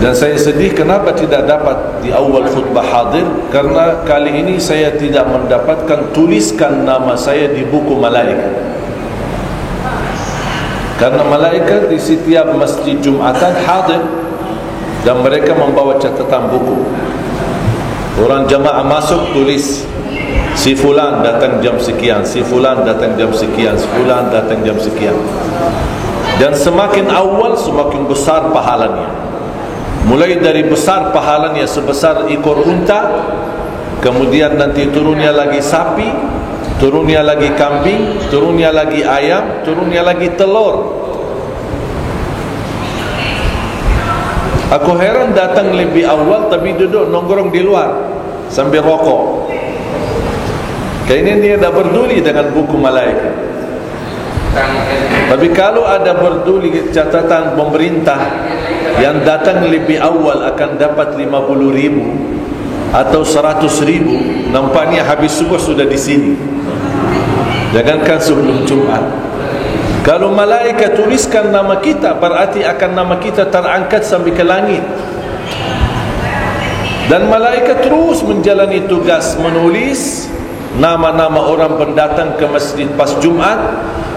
Dan saya sedih kenapa tidak dapat di awal khutbah hadir, karena kali ini saya tidak mendapatkan tuliskan nama saya di buku malaikat. Karena malaikat di setiap masjid Jumatan hadir dan mereka membawa catatan buku. Orang jamaah masuk tulis si fulan datang jam sekian, si fulan datang jam sekian, si fulan datang jam sekian. Dan semakin awal semakin besar pahalanya. Mulai dari besar pahalanya sebesar ekor unta, kemudian nanti turunnya lagi sapi, turunnya lagi kambing, turunnya lagi ayam, turunnya lagi telur. Aku heran datang lebih awal tapi duduk nongkrong di luar sambil rokok. Kayaknya dia tak peduli dengan buku malaikat. Tapi kalau ada peduli catatan pemerintah, yang datang lebih awal akan dapat 50.000 atau 100.000, nampaknya habis subuh sudah di sini. Jangankan sebelum Jumat. Kalau malaikat tuliskan nama kita, berarti akan nama kita terangkat sampai ke langit. Dan malaikat terus menjalani tugas menulis nama-nama orang pendatang ke masjid pas Jumat.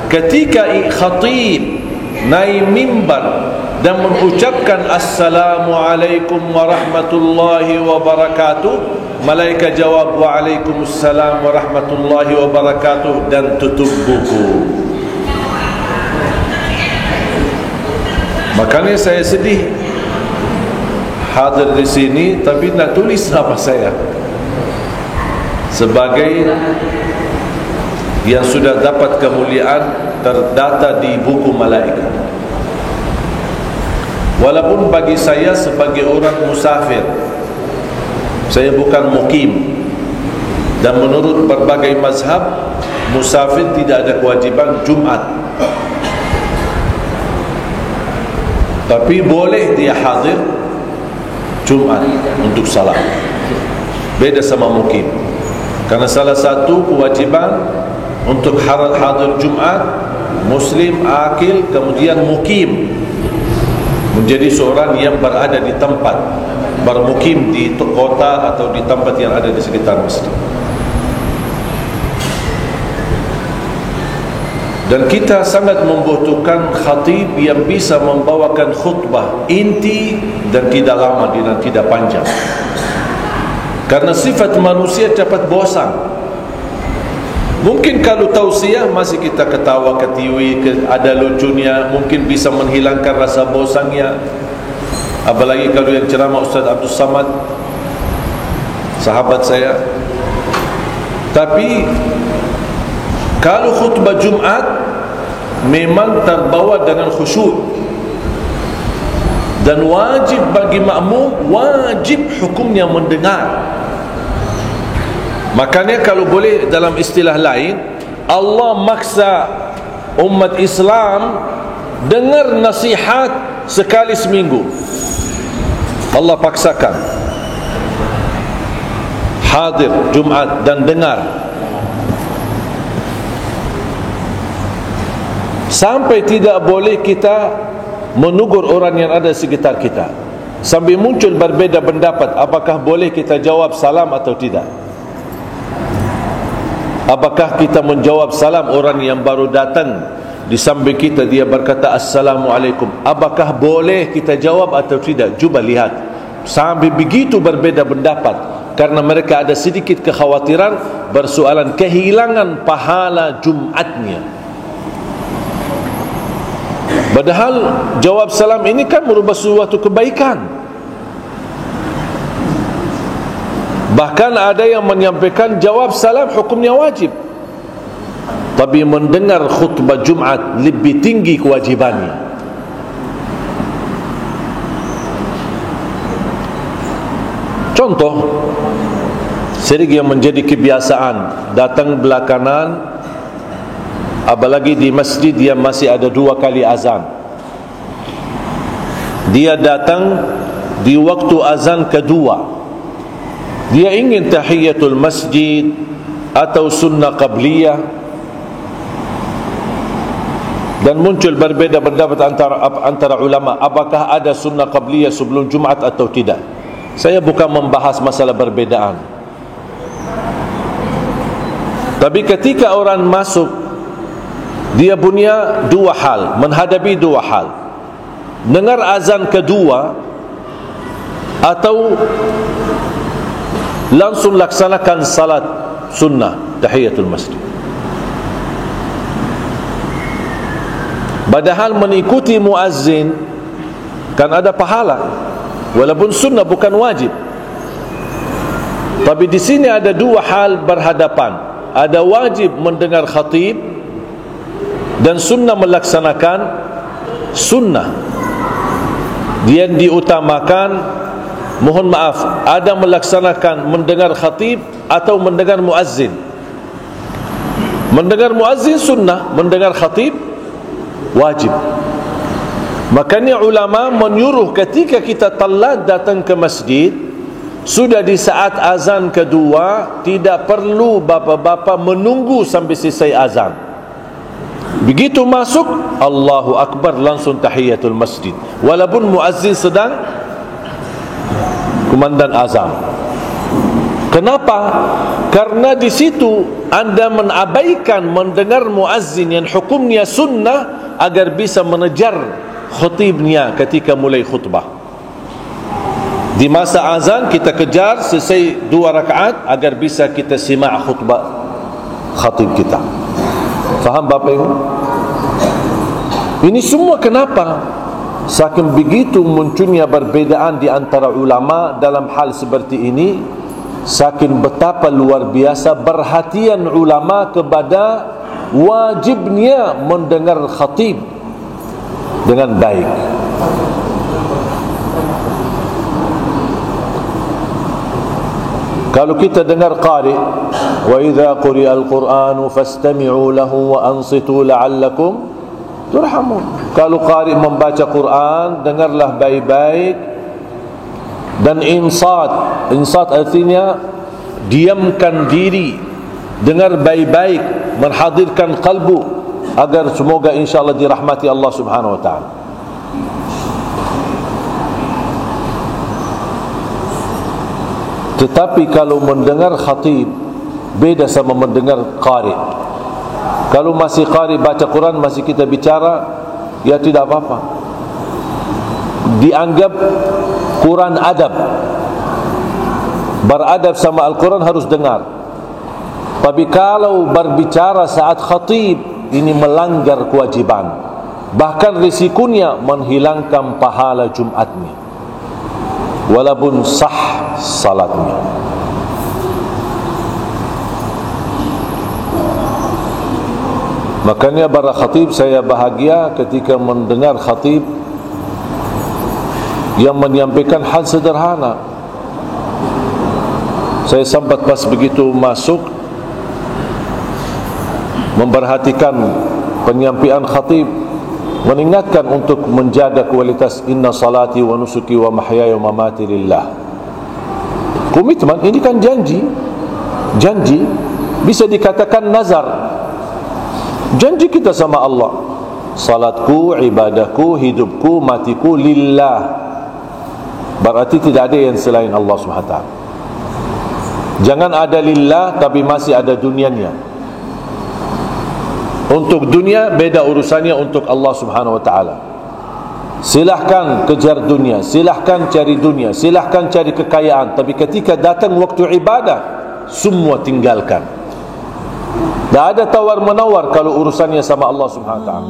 Ketika khatib naik mimbar dan mengucapkan Assalamualaikum warahmatullahi wabarakatuh, malaikat jawab Waalaikumsalam warahmatullahi wabarakatuh dan tutup buku. Makanya saya sedih hadir di sini tapi nak tulis nama saya sebagai yang sudah dapat kemuliaan terdata di buku malaikat. Walaupun bagi saya sebagai orang musafir, saya bukan mukim, dan menurut berbagai mazhab musafir tidak ada kewajiban Jumat, tapi boleh dia hadir Jumat untuk salat. Beda sama mukim. Karena salah satu kewajiban untuk hadir Jumat, muslim, akil, kemudian mukim, menjadi seorang yang berada di tempat, bermukim di kota atau di tempat yang ada di sekitar masjid. Dan kita sangat membutuhkan khatib yang bisa membawakan khutbah inti dan tidak lama dan tidak panjang. Karena sifat manusia cepat bosan. Mungkin kalau tausiah masih kita ketawa ketiwi, ada lucunya, mungkin bisa menghilangkan rasa bosannya. Apalagi kalau yang ceramah Ustaz Abdul Samad, sahabat saya. Tapi kalau khutbah Jumat memang terbawa dengan khusyuk, dan wajib bagi makmum, wajib hukumnya mendengar. Makanya kalau boleh dalam istilah lain, Allah maksa umat Islam dengar nasihat sekali seminggu. Allah paksakan hadir Jumat dan dengar. Sampai tidak boleh kita menegur orang yang ada di sekitar kita. Sampai muncul berbeza pendapat, apakah boleh kita jawab salam atau tidak. Apakah kita menjawab salam orang yang baru datang di samping kita, dia berkata Assalamualaikum, apakah boleh kita jawab atau tidak? Cuba lihat, sampai begitu berbeza pendapat, karena mereka ada sedikit kekhawatiran bersoalan kehilangan pahala Jumatnya. Padahal jawab salam ini kan merupakan suatu kebaikan. Bahkan ada yang menyampaikan jawab salam hukumnya wajib, tapi mendengar khutbah Jumat lebih tinggi kewajibannya. Contoh, sering yang menjadi kebiasaan datang belakangan, apalagi di masjid yang masih ada 2 kali azan. Dia datang di waktu azan kedua. Dia ingin tahiyatul masjid atau sunnah qabliyah, Dan muncul berbeza pendapat antara ulama, apakah ada sunnah qabliyah sebelum Jumaat atau tidak. Saya bukan membahas masalah perbezaan, tapi ketika orang masuk, dia punya dua hal, menghadapi dua hal: dengar azan kedua atau langsung laksanakan salat sunnah tahiyatul masjid. Padahal mengikuti muazzin kan ada pahala, walaupun sunnah bukan wajib. Tapi di sini ada dua hal berhadapan. Ada wajib mendengar khatib dan sunnah melaksanakan sunnah. Dia diutamakan, mohon maaf, ada melaksanakan mendengar khatib atau mendengar muazzin. Mendengar muazzin sunnah, mendengar khatib wajib. Makanya ulama menyuruh ketika kita telat datang ke masjid, sudah di saat azan kedua, tidak perlu bapa-bapa menunggu sampai selesai azan. Begitu masuk, Allahu Akbar, langsung tahiyatul masjid, walaupun muazzin sedang kumandan azan. Kenapa? Karena di situ anda mengabaikan mendengar muazzin yang hukumnya sunnah agar bisa mengejar khutibnya ketika mulai khutbah. Di masa azan kita kejar selesai 2 rakaat agar bisa kita simak khutbah khatib kita. Faham Bapak Ibu? Ini semua kenapa? Saking begitu munculnya perbezaan di antara ulama dalam hal seperti ini, saking betapa luar biasa perhatian ulama kepada wajibnya mendengar khatib dengan baik. Kalau kita dengar qari, wa idza quri'a al-Qur'anu fastami'u lahu wa ansitu la'allakum turhamun. Kalau qari membaca Quran, dengarlah baik-baik dan insat. Insat artinya diamkan diri, dengar baik-baik, menghadirkan kalbu agar semoga insyaAllah dirahmati Allah subhanahu wa ta'ala. Tetapi kalau mendengar khatib beda sama mendengar qari. Kalau masih qari baca Quran, masih kita bicara, ya tidak apa-apa, dianggap Quran adab, beradab sama Al-Quran harus dengar. Tapi kalau berbicara saat khatib, ini melanggar kewajiban, bahkan risikonya menghilangkan pahala Jumatnya walaupun sah salatnya. Makanya para khatib, saya bahagia ketika mendengar khatib yang menyampaikan hal sederhana. Saya sempat pas begitu masuk memperhatikan penyampaian khatib, mengingatkan untuk menjaga kualitas inna salati wa nusuki wa mahyaya wa mamati lillah. Komitmen ini kan janji. Janji bisa dikatakan nazar. Janji kita sama Allah, salatku, ibadahku, hidupku, matiku lillah. Berarti tidak ada yang selain Allah SWT. Jangan ada lillah tapi masih ada dunianya. Untuk dunia beda urusannya, untuk Allah Subhanahu wa ta'ala. Silahkan kejar dunia, silahkan cari dunia, silahkan cari kekayaan, tapi ketika datang waktu ibadah, semua tinggalkan. Tak ada tawar menawar kalau urusannya sama Allah Subhanahu wa ta'ala.